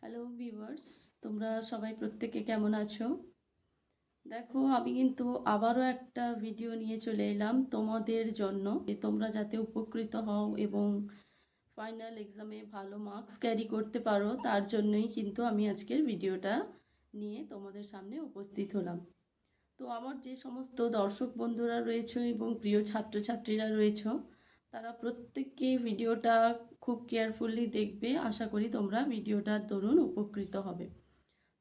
Hello viewers, তোমরা সবাই প্রত্যেকে কেমন আছো? দেখো, আমি কিন্তু আবারও একটা ভিডিও নিয়ে চলে এলাম তোমাদের জন্য, যে তোমরা যাতে উপকৃত হও এবং ফাইনাল এক্সামে ভালো মার্কস ক্যারি করতে পারো, তার জন্যই কিন্তু আমি আজকের ভিডিওটা নিয়ে তোমাদের সামনে উপস্থিত হলাম। তো আমার যে সমস্ত দর্শক বন্ধুরা রয়েছে এবং প্রিয় ছাত্রছাত্রীরা রয়েছে, তারা প্রত্যেককে ভিডিওটা খুব কেয়ারফুলি দেখবে। আশা করি তোমরা ভিডিওটার দরুন উপকৃত হবে।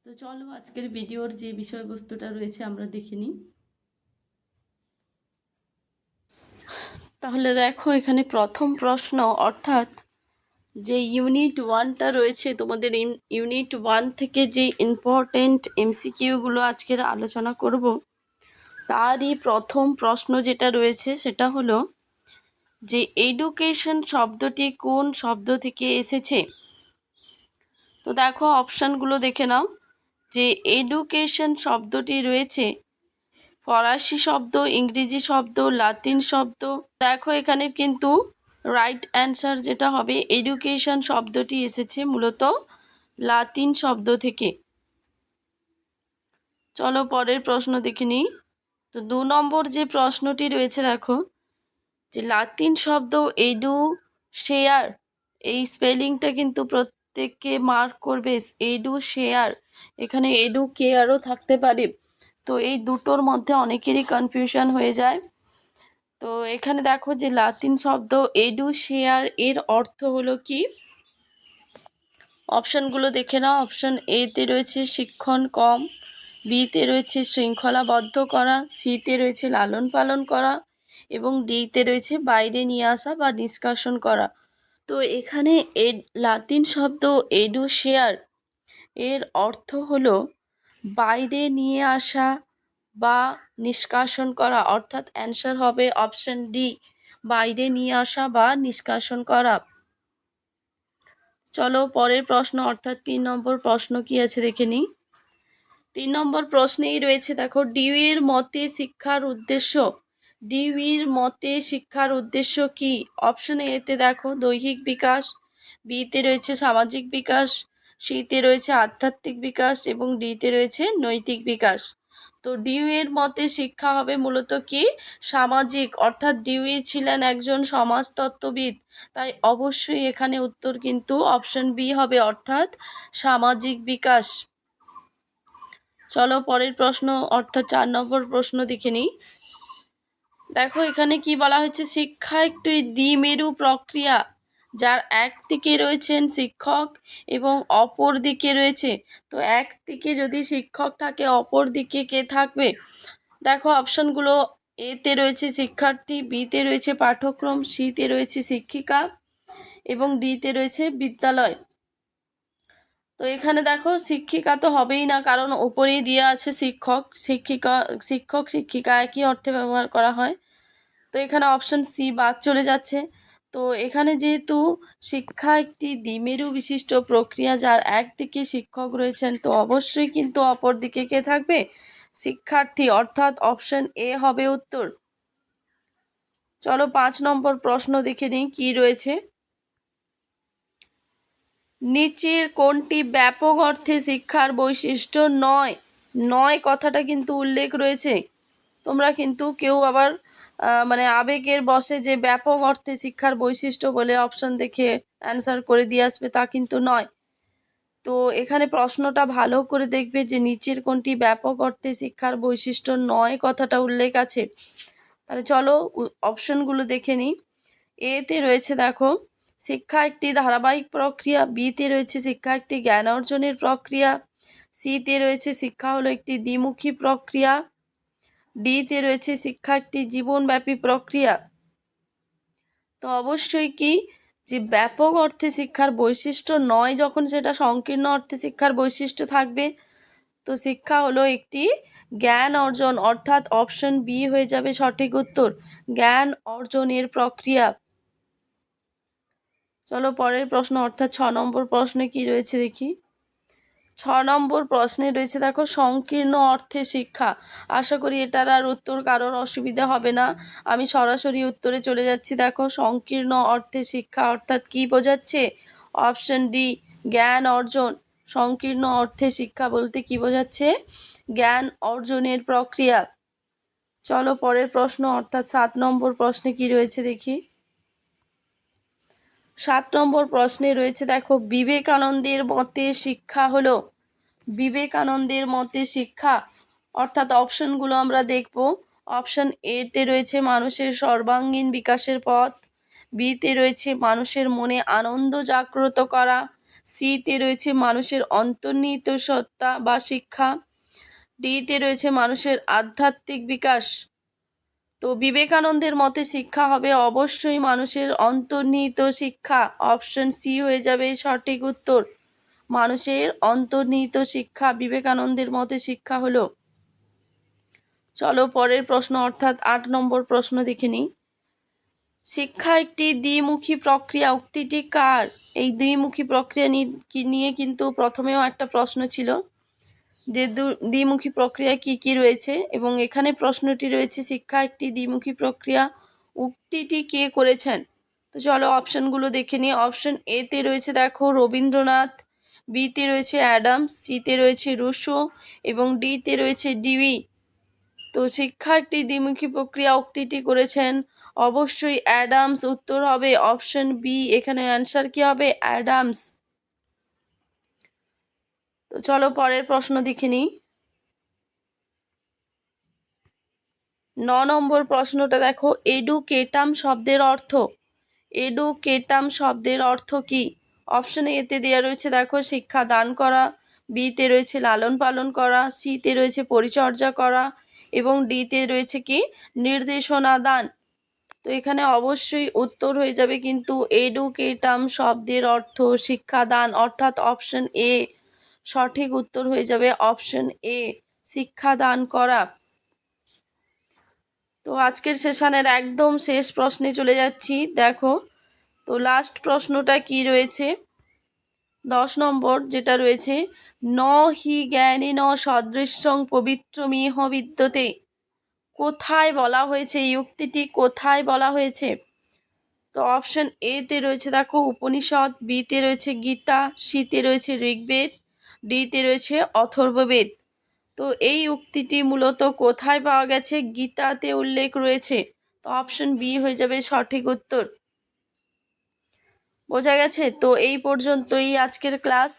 তো চলো আজকের ভিডিওর যে বিষয়বস্তুটা রয়েছে আমরা দেখে নিই। তাহলে দেখো, এখানে প্রথম প্রশ্ন, অর্থাৎ যে ইউনিট 1টা রয়েছে তোমাদের, ইউনিট 1 থেকে যে ইম্পর্টেন্ট এমসিকিউগুলো আজকের আলোচনা করব, তারই প্রথম প্রশ্ন যেটা রয়েছে সেটা হলো যে এডুকেশন শব্দটি কোন শব্দ থেকে এসেছে। তো দেখো, অপশানগুলো দেখে নাও। যে এডুকেশন শব্দটি রয়েছে ফরাসি শব্দ, ইংরেজি শব্দ, লাতিন শব্দ। দেখো, এখানে কিন্তু রাইট অ্যান্সার যেটা হবে, এডুকেশন শব্দটি এসেছে মূলত লাতিন শব্দ থেকে। চলো পরের প্রশ্ন দেখে নিই। তো 2 নম্বর যে প্রশ্নটি রয়েছে, দেখো যে লাতিন শব্দ এডু শেয়ার, এই স্পেলিংটা কিন্তু প্রত্যেককে মার্ক করবে। এডু শেয়ার, এখানে এডু কেয়ারও থাকতে পারে। তো এই দুটোর মধ্যে অনেকেরই কনফিউশন হয়ে যায়। তো এখানে দেখো যে লাতিন শব্দ এডু শেয়ার এর অর্থ হলো কি, অপশানগুলো দেখে নাও। অপশান এতে রয়েছে শিক্ষণ কম, বিতে রয়েছে শৃঙ্খলাবদ্ধ করা, সিতে রয়েছে লালন পালন করা এবং ডিতে রয়েছে বাইরে নিয়ে আসা বা নিষ্কাশন করা। তো এখানে লাতিন শব্দ এডু শেয়ার এর অর্থ হলো বাইরে নিয়ে আসা বা নিষ্কাশন করা, অর্থাৎ অ্যান্সার হবে অপশন ডি, বাইরে নিয়ে আসা বা নিষ্কাশন করা। চলো পরের প্রশ্ন, অর্থাৎ 3 নম্বর প্রশ্ন কি আছে দেখে নিই। 3 নম্বর প্রশ্নেই রয়েছে, দেখো ডিউইর মতে শিক্ষার উদ্দেশ্য। ডিউইর মতে শিক্ষার উদ্দেশ্য কি? অপশন এতে দেখো দৈহিক বিকাশ, বিতে রয়েছে সামাজিক বিকাশ, সিতে রয়েছে আধ্যাত্মিক বিকাশ এবং ডিতে রয়েছে নৈতিক বিকাশ। তো ডিউইর মতে শিক্ষা হবে মূলত কি, সামাজিক, অর্থাৎ ডিউই ছিলেন একজন সমাজতত্ত্ববিদ, তাই অবশ্যই এখানে উত্তর কিন্তু অপশন বি হবে, অর্থাৎ সামাজিক বিকাশ। চলো পরের প্রশ্ন, অর্থাৎ 4 নম্বর প্রশ্ন দেখে নিই। দেখো এখানে কি বলা হয়েছে, শিক্ষা একটি দ্বিমেরু প্রক্রিয়া, যার একদিকে রয়েছেন শিক্ষক এবং অপর দিকে রয়েছে, তো একদিকে যদি শিক্ষক থাকে অপর দিকে কে থাকবে? দেখো অপশানগুলো, এতে রয়েছে শিক্ষার্থী, বিতে রয়েছে পাঠ্যক্রম, সিতে রয়েছে শিক্ষিকা এবং ডিতে রয়েছে বিদ্যালয়। তো এখানে দেখো শিক্ষিকা তো হবেই না, কারণ ওপরেই দেওয়া আছে শিক্ষক। শিক্ষক শিক্ষিকা একই অর্থে ব্যবহার করা হয়। তো এখানে অপশন সি বাদ চলে যাচ্ছে। তো এখানে যেহেতু শিক্ষা একটি দ্বিমেরু বিশিষ্ট প্রক্রিয়া, যার একদিকে শিক্ষক রয়েছেন, তো অবশ্যই কিন্তু অপর দিকে কে থাকবে? শিক্ষার্থী, অর্থাৎ অপশন এ হবে উত্তর। চলো 5 নম্বর প্রশ্ন দেখে নিই কি রয়েছে। নিচের কোনটি ব্যাপক অর্থে শিক্ষার বৈশিষ্ট্য নয়? নয় কথাটা কিন্তু উল্লেখ রয়েছে। তোমরা কিন্তু কেউ আবার মানে আবেগের বশে যে ব্যাপক অর্থে শিক্ষার বৈশিষ্ট্য বলে অপশন দেখে অ্যান্সার করে দিয়ে আসবে, তা কিন্তু নয়। তো এখানে প্রশ্নটা ভালো করে দেখবে যে নিচের কোনটি ব্যাপক অর্থে শিক্ষার বৈশিষ্ট্য নয় কথাটা উল্লেখ আছে। তাহলে চলো অপশনগুলো দেখে নিই। এতে রয়েছে দেখো শিক্ষা একটি ধারাবাহিক প্রক্রিয়া, বিতে রয়েছে শিক্ষা একটি জ্ঞান অর্জনের প্রক্রিয়া, সিতে রয়েছে শিক্ষা হলো একটি দ্বিমুখী প্রক্রিয়া, ডিতে রয়েছে শিক্ষা একটি জীবনব্যাপী প্রক্রিয়া। তো অবশ্যই কি, যে ব্যাপক অর্থে শিক্ষার বৈশিষ্ট্য নয়, যখন সেটা সংকীর্ণ অর্থে শিক্ষার বৈশিষ্ট্য থাকবে, তো শিক্ষা হলো একটি জ্ঞান অর্জন, অর্থাৎ অপশন বি হয়ে যাবে সঠিক উত্তর, জ্ঞান অর্জনের প্রক্রিয়া। চলো পরের প্রশ্ন, অর্থাৎ 6 নম্বর প্রশ্নে কি রয়েছে দেখি। 6 নম্বর প্রশ্নে রয়েছে দেখো সংকীর্ণ অর্থে শিক্ষা। আশা করি এটার আর উত্তর কারোর অসুবিধা হবে না, আমি সরাসরি উত্তরে চলে যাচ্ছি। দেখো সংকীর্ণ অর্থে শিক্ষা অর্থাৎ কি বোঝাচ্ছে? অপশন ডি, জ্ঞান অর্জন। সংকীর্ণ অর্থে শিক্ষা বলতে কি বোঝাচ্ছে? জ্ঞান অর্জনের প্রক্রিয়া। চলো পরের প্রশ্ন অর্থাৎ 7 নম্বর প্রশ্নে কি রয়েছে দেখি। 7 নম্বর প্রশ্নে রয়েছে দেখো, বিবেকানন্দের মতে শিক্ষা হলো। বিবেকানন্দের মতে শিক্ষা অর্থাৎ অপশনগুলো আমরা দেখব। অপশন এতে রয়েছে মানুষের সর্বাঙ্গীন বিকাশের পথ, বিতে রয়েছে মানুষের মনে আনন্দ জাগ্রত করা, সিতে রয়েছে মানুষের অন্তর্নিহিত সত্তা বা শিক্ষা, ডিতে রয়েছে মানুষের আধ্যাত্মিক বিকাশ। তো বিবেকানন্দের মতে শিক্ষা হবে অবশ্যই মানুষের অন্তর্নিহিত শিক্ষা। অপশন সি হয়ে যাবে সঠিক উত্তর। মানুষের অন্তর্নিহিত শিক্ষা বিবেকানন্দের মতে শিক্ষা হলো। চলো পরের প্রশ্ন অর্থাৎ 8 নম্বর প্রশ্ন দেখে নিই। শিক্ষা একটি দ্বিমুখী প্রক্রিয়া, উক্তিটি কার? এই দ্বিমুখী প্রক্রিয়া নিয়ে কিন্তু প্রথমেও একটা প্রশ্ন ছিল যে দ্বিমুখী প্রক্রিয়া কি কি রয়েছে, এবং এখানে প্রশ্নটি রয়েছে শিক্ষা একটি দ্বিমুখী প্রক্রিয়া, উক্তিটি কে করেছেন? তো চলো অপশনগুলো দেখে নিই। অপশন এতে রয়েছে দেখো রবীন্দ্রনাথ, বিতে রয়েছে অ্যাডামস, সিতে রয়েছে রুশো এবং ডিতে রয়েছে ডিউই। তো শিক্ষা একটি দ্বিমুখী প্রক্রিয়া উক্তিটি করেছেন অবশ্যই অ্যাডামস। উত্তর হবে অপশন বি, এখানে অ্যান্সার কি হবে? অ্যাডামস। তো চলো পরের প্রশ্ন দেখে নিই। 9 নম্বর প্রশ্নটা দেখো, এডুকেটাম শব্দের অর্থ। এডুকেটাম শব্দের অর্থ কি? অপশন এতে দেওয়া রয়েছে দেখো শিক্ষা দান করা, বিতে রয়েছে লালন পালন করা, সিতে রয়েছে পরিচর্যা করা এবং ডিতে রয়েছে কি নির্দেশনা দান। তো এখানে অবশ্যই উত্তর হয়ে যাবে কিন্তু এডুকেটাম শব্দের অর্থ শিক্ষাদান, অর্থাৎ অপশন এ সঠিক উত্তর হয়ে যাবে অপশন এ, শিক্ষাদান করা। তো আজকের সেশনের একদম শেষ প্রশ্নে চলে যাচ্ছি দেখো। তো লাস্ট প্রশ্নটা কি রয়েছে? 10 নম্বর যেটা রয়েছে, ন হি জ্ঞানেন সদৃশং পবিত্রমিহ বিদ্যতে। কোথায় বলা হয়েছে এই উক্তিটি? কোথায় বলা হয়েছে? তো অপশন এতে রয়েছে দেখো উপনিষদ, বিতে রয়েছে গীতা, সিতে রয়েছে ঋগ্বেদ, ডিতে রয়েছে অথর্ববেদ। তো এই উক্তিটি মূলত কোথায় পাওয়া গেছে? গীতাতে উল্লেখ রয়েছে। তো অপশন বি হয়ে যাবে সঠিক উত্তর। বোঝা গেছে? তো এই পর্যন্তই আজকের ক্লাস।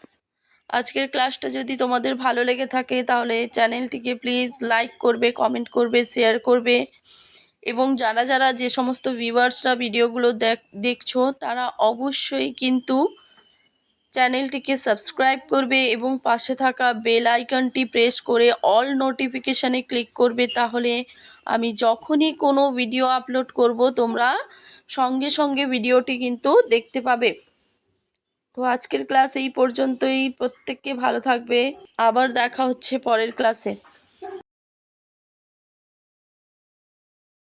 আজকের ক্লাসটা যদি তোমাদের ভালো লেগে থাকে তাহলে চ্যানেলটিকে প্লিজ লাইক করবে, কমেন্ট করবে, শেয়ার করবে এবং যারা যারা যে সমস্ত ভিউয়ার্সরা ভিডিওগুলো দেখছো তারা অবশ্যই কিন্তু চ্যানেলটিকে সাবস্ক্রাইব করবে এবং পাশে থাকা বেল আইকনটি প্রেস করে অল নোটিফিকেশানে ক্লিক করবে, তাহলে আমি যখনই কোনো ভিডিও আপলোড করব তোমরা সঙ্গে সঙ্গে ভিডিওটি কিন্তু দেখতে পাবে। তো আজকের ক্লাস এই পর্যন্তই। প্রত্যেককে ভালো থাকবে। আবার দেখা হচ্ছে পরের ক্লাসে।